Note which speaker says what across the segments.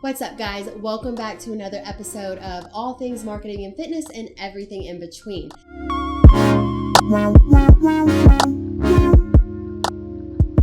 Speaker 1: What's up, guys? Welcome back to another episode of All Things Marketing and Fitness and Everything in Between.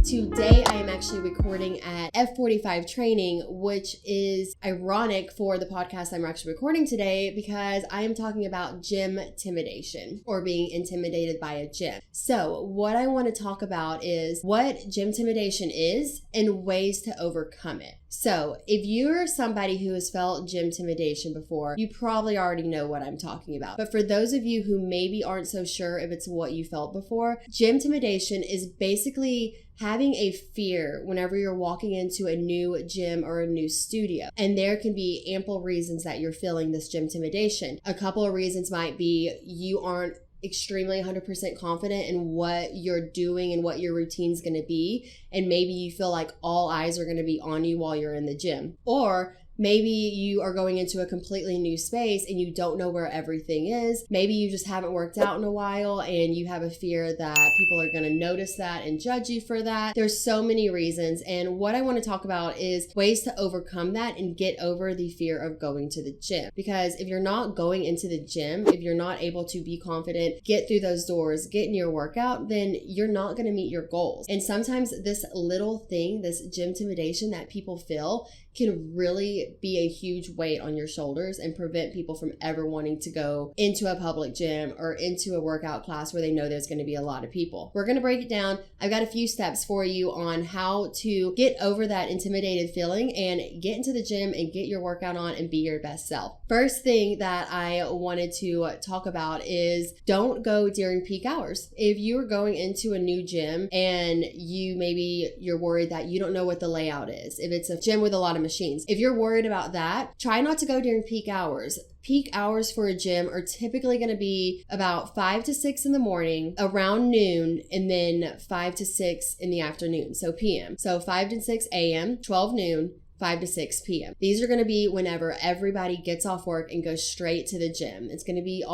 Speaker 1: Today, I am actually recording at F45 training, which is ironic for the podcast I'm actually recording today because I am talking about gym intimidation or being intimidated by a gym. So what I want to talk about is what gym intimidation is and ways to overcome it. So if you're somebody who has felt gym intimidation before, you probably already know what I'm talking about. But for those of you who maybe aren't so sure if it's what you felt before, gym intimidation is basically having a fear whenever you're walking into a new gym or a new studio. And there can be ample reasons that you're feeling this gym intimidation. A couple of reasons might be you aren't extremely 100% confident in what you're doing and what your routine's going to be. And maybe you feel like all eyes are going to be on you while you're in the gym. Or maybe you are going into a completely new space and you don't know where everything is. Maybe you just haven't worked out in a while and you have a fear that people are going to notice that and judge you for that. There's so many reasons. And what I want to talk about is ways to overcome that and get over the fear of going to the gym. Because if you're not going into the gym, if you're not able to be confident, get through those doors, get in your workout, then you're not going to meet your goals. And sometimes this little thing, this gym intimidation that people feel, can really be a huge weight on your shoulders and prevent people from ever wanting to go into a public gym or into a workout class where they know there's going to be a lot of people. We're going to break it down. I've got a few steps for you on how to get over that intimidated feeling and get into the gym and get your workout on and be your best self. First thing that I wanted to talk about is don't go during peak hours. If you're going into a new gym and you're worried that you don't know what the layout is, if it's a gym with a lot of machines, if you're worried about that, try not to go during peak hours. Peak hours for a gym are typically going to be about 5 to 6 in the morning, around noon, and then 5 to 6 in the afternoon, so PM. So 5 to 6 a.m., 12 noon, 5 to 6 p.m. These are going to be whenever everybody gets off work and goes straight to the gym. It's going to be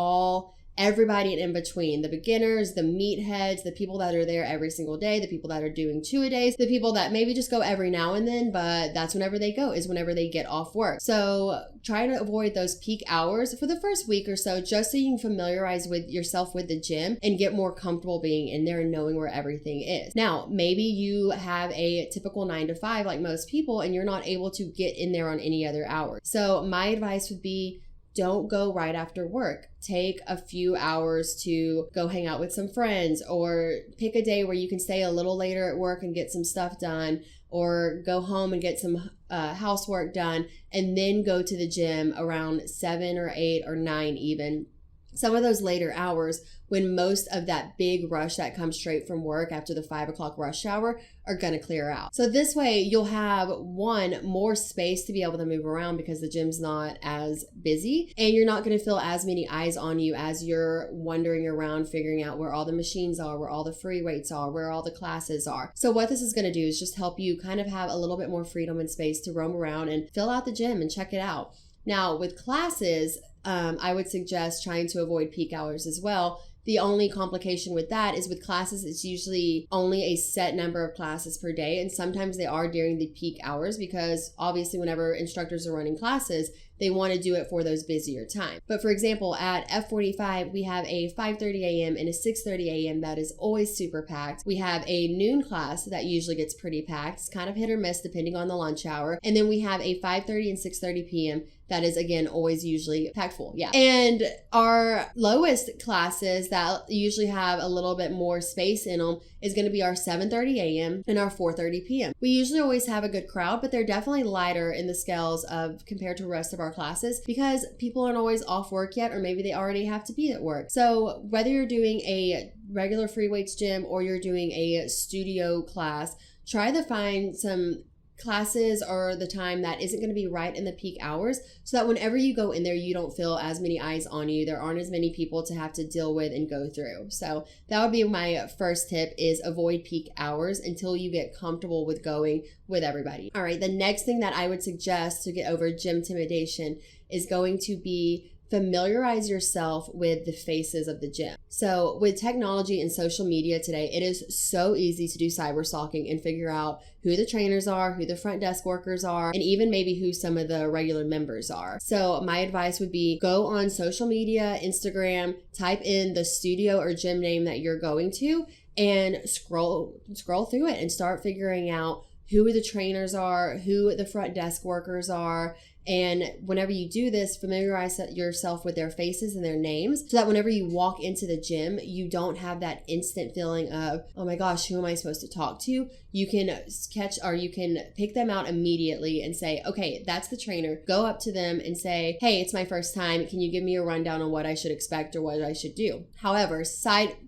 Speaker 1: everybody in between, the beginners, the meatheads, the people that are there every single day, the people that are doing two-a-days, the people that maybe just go every now and then, but that's whenever they go, is whenever they get off work. So try to avoid those peak hours for the first week or so, just so you can familiarize with yourself with the gym and get more comfortable being in there and knowing where everything is. Now, maybe you have a typical 9 to 5 like most people, and you're not able to get in there on any other hours. So my advice would be, don't go right after work. Take a few hours to go hang out with some friends, or pick a day where you can stay a little later at work and get some stuff done, or go home and get some housework done, and then go to the gym around 7 or 8 or 9 even. Some of those later hours when most of that big rush that comes straight from work after the 5 o'clock rush hour are going to clear out. So this way you'll have more space to be able to move around because the gym's not as busy, and you're not going to feel as many eyes on you as you're wandering around figuring out where all the machines are, where all the free weights are, where all the classes are. So what this is going to do is just help you kind of have a little bit more freedom and space to roam around and fill out the gym and check it out. Now with classes, I would suggest trying to avoid peak hours as well. The only complication with that is with classes, it's usually only a set number of classes per day. And sometimes they are during the peak hours because obviously whenever instructors are running classes, they want to do it for those busier times. But for example, at F45, we have a 5:30 a.m. and a 6:30 a.m. that is always super packed. We have a noon class that usually gets pretty packed. It's kind of hit or miss depending on the lunch hour. And then we have a 5:30 and 6:30 p.m. that is, again, always usually packed full. Yeah. And our lowest classes that usually have a little bit more space in them is going to be our 7:30 a.m. and our 4:30 p.m. We usually always have a good crowd, but they're definitely lighter in the scales of compared to the rest of our classes because people aren't always off work yet, or maybe they already have to be at work. So whether you're doing a regular free weights gym or you're doing a studio class, try to find some classes or the time that isn't going to be right in the peak hours, so that whenever you go in there, you don't feel as many eyes on you. There aren't as many people to have to deal with and go through. So that would be my first tip, is avoid peak hours until you get comfortable with going with everybody. All right, the next thing that I would suggest to get over gym intimidation is going to be familiarize yourself with the faces of the gym. So with technology and social media today, it is so easy to do cyber stalking and figure out who the trainers are, who the front desk workers are, and even maybe who some of the regular members are. So my advice would be go on social media, Instagram, type in the studio or gym name that you're going to, and scroll through it and start figuring out who the trainers are, who the front desk workers are. And whenever you do this, familiarize yourself with their faces and their names so that whenever you walk into the gym, you don't have that instant feeling of, oh my gosh, who am I supposed to talk to? You can you can pick them out immediately and say, okay, that's the trainer. Go up to them and say, hey, it's my first time. Can you give me a rundown on what I should expect or what I should do? However,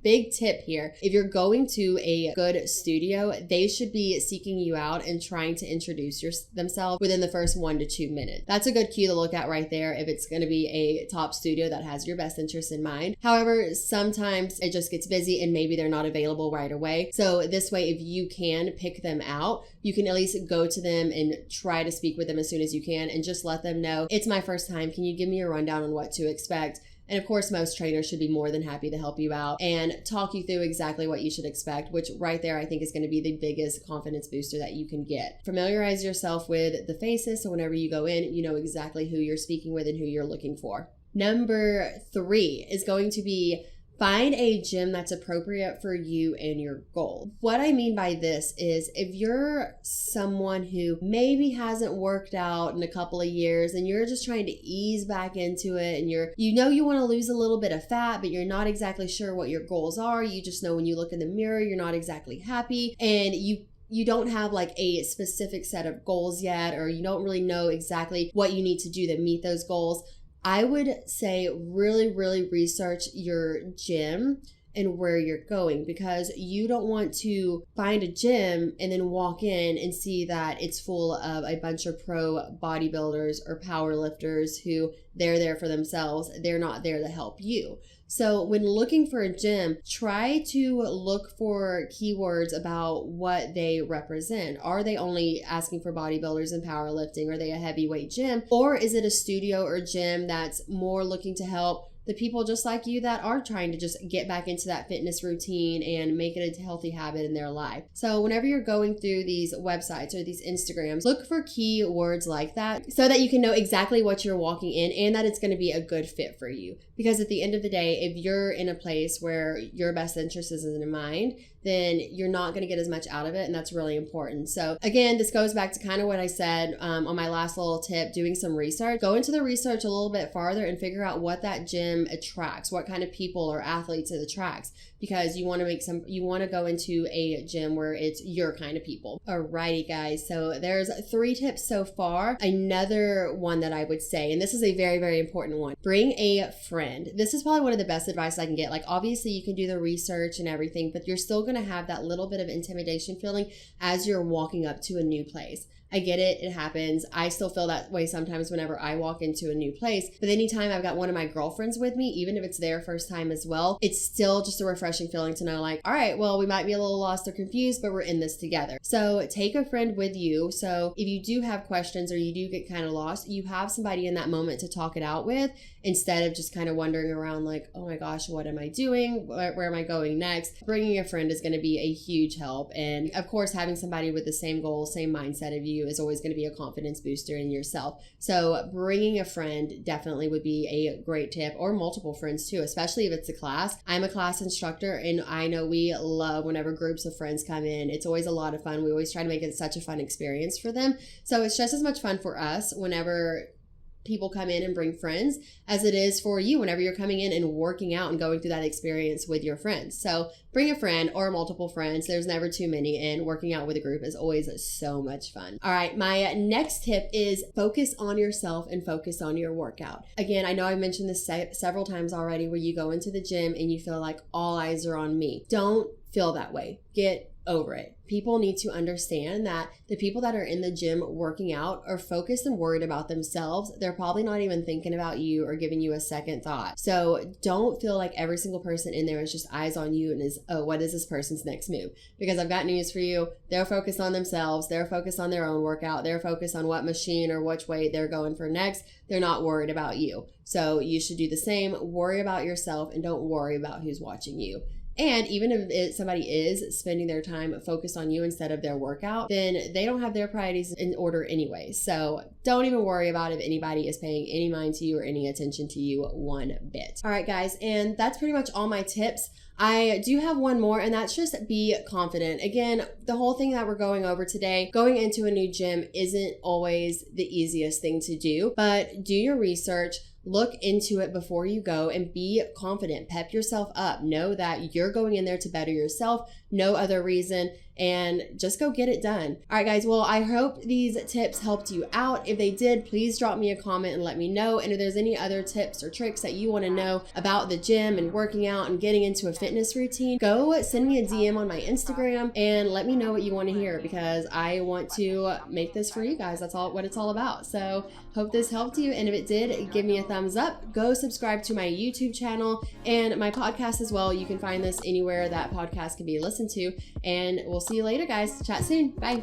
Speaker 1: big tip here, if you're going to a good studio, they should be seeking you out and trying to introduce themselves within the first 1 to 2 minutes. That's a good cue to look at right there if it's going to be a top studio that has your best interest in mind. However, sometimes it just gets busy and maybe they're not available right away. So this way, if you can pick them out, you can at least go to them and try to speak with them as soon as you can and just let them know, it's my first time. Can you give me a rundown on what to expect? And of course, most trainers should be more than happy to help you out and talk you through exactly what you should expect, which right there, I think is going to be the biggest confidence booster that you can get. Familiarize yourself with the faces so whenever you go in, you know exactly who you're speaking with and who you're looking for. Number 3 is going to be find a gym that's appropriate for you and your goal. What I mean by this is if you're someone who maybe hasn't worked out in a couple of years and you're just trying to ease back into it and you want to lose a little bit of fat, but you're not exactly sure what your goals are. You just know when you look in the mirror, you're not exactly happy and you don't have like a specific set of goals yet, or you don't really know exactly what you need to do to meet those goals. I would say really, really research your gym and where you're going, because you don't want to find a gym and then walk in and see that it's full of a bunch of pro bodybuilders or power lifters who they're there for themselves. They're not there to help you. So when looking for a gym, try to look for keywords about what they represent. Are they only asking for bodybuilders and powerlifting? Are they a heavyweight gym? Or is it a studio or gym that's more looking to help the people just like you that are trying to just get back into that fitness routine and make it a healthy habit in their life? So whenever you're going through these websites or these Instagrams, look for keywords like that so that you can know exactly what you're walking in and that it's going to be a good fit for you. Because at the end of the day, if you're in a place where your best interest is in mind, then you're not going to get as much out of it, and that's really important. So again, this goes back to kind of what I said on my last little tip, doing some research. Go into the research a little bit farther and figure out what that gym attracts, what kind of people or athletes it attracts, because you want to go into a gym where it's your kind of people. Alrighty guys, so there's 3 tips so far. Another one that I would say, and this is a very, very important one, bring a friend. This is probably one of the best advice I can get. Like obviously you can do the research and everything, but you're still going to have that little bit of intimidation feeling as you're walking up to a new place. I get it. It happens. I still feel that way sometimes whenever I walk into a new place. But anytime I've got one of my girlfriends with me, even if it's their first time as well, it's still just a refreshing feeling to know like, all right, well, we might be a little lost or confused, but we're in this together. So take a friend with you. So if you do have questions or you do get kind of lost, you have somebody in that moment to talk it out with instead of just kind of wandering around like, oh my gosh, what am I doing? Where am I going next? Bringing a friend is going to be a huge help. And of course, having somebody with the same goal, same mindset of you is always going to be a confidence booster in yourself. So bringing a friend definitely would be a great tip, or multiple friends too, especially if it's a class. I'm a class instructor and I know we love whenever groups of friends come in. It's always a lot of fun. We always try to make it such a fun experience for them. So it's just as much fun for us whenever people come in and bring friends as it is for you whenever you're coming in and working out and going through that experience with your friends. So bring a friend or multiple friends. There's never too many, and working out with a group is always so much fun. All right, my next tip is focus on yourself and focus on your workout. Again, I know I've mentioned this several times already, where you go into the gym and you feel like all eyes are on me. Don't feel that way. Get over it. People need to understand that the people that are in the gym working out are focused and worried about themselves. They're probably not even thinking about you or giving you a second thought. So don't feel like every single person in there is just eyes on you and is, oh, what is this person's next move? Because I've got news for you. They're focused on themselves. They're focused on their own workout. They're focused on what machine or which weight they're going for next. They're not worried about you. So you should do the same. Worry about yourself and don't worry about who's watching you. And even if somebody is spending their time focused on you instead of their workout, then they don't have their priorities in order anyway. So don't even worry about if anybody is paying any mind to you or any attention to you one bit. All right, guys, and that's pretty much all my tips. I do have one more, and that's just be confident. Again, the whole thing that we're going over today, going into a new gym isn't always the easiest thing to do, but do your research. Look into it before you go and be confident. Pep yourself up. Know that you're going in there to better yourself. No other reason. And just go get it done. All right, guys. Well, I hope these tips helped you out. If they did, please drop me a comment and let me know. And if there's any other tips or tricks that you want to know about the gym and working out and getting into a fitness routine, go send me a DM on my Instagram and let me know what you want to hear, because I want to make this for you guys. That's all what it's all about. So hope this helped you. And if it did, give me a thumbs up. Go subscribe to my YouTube channel and my podcast as well. You can find this anywhere that podcast can be listened to. And we'll see you later, guys. Chat soon. Bye.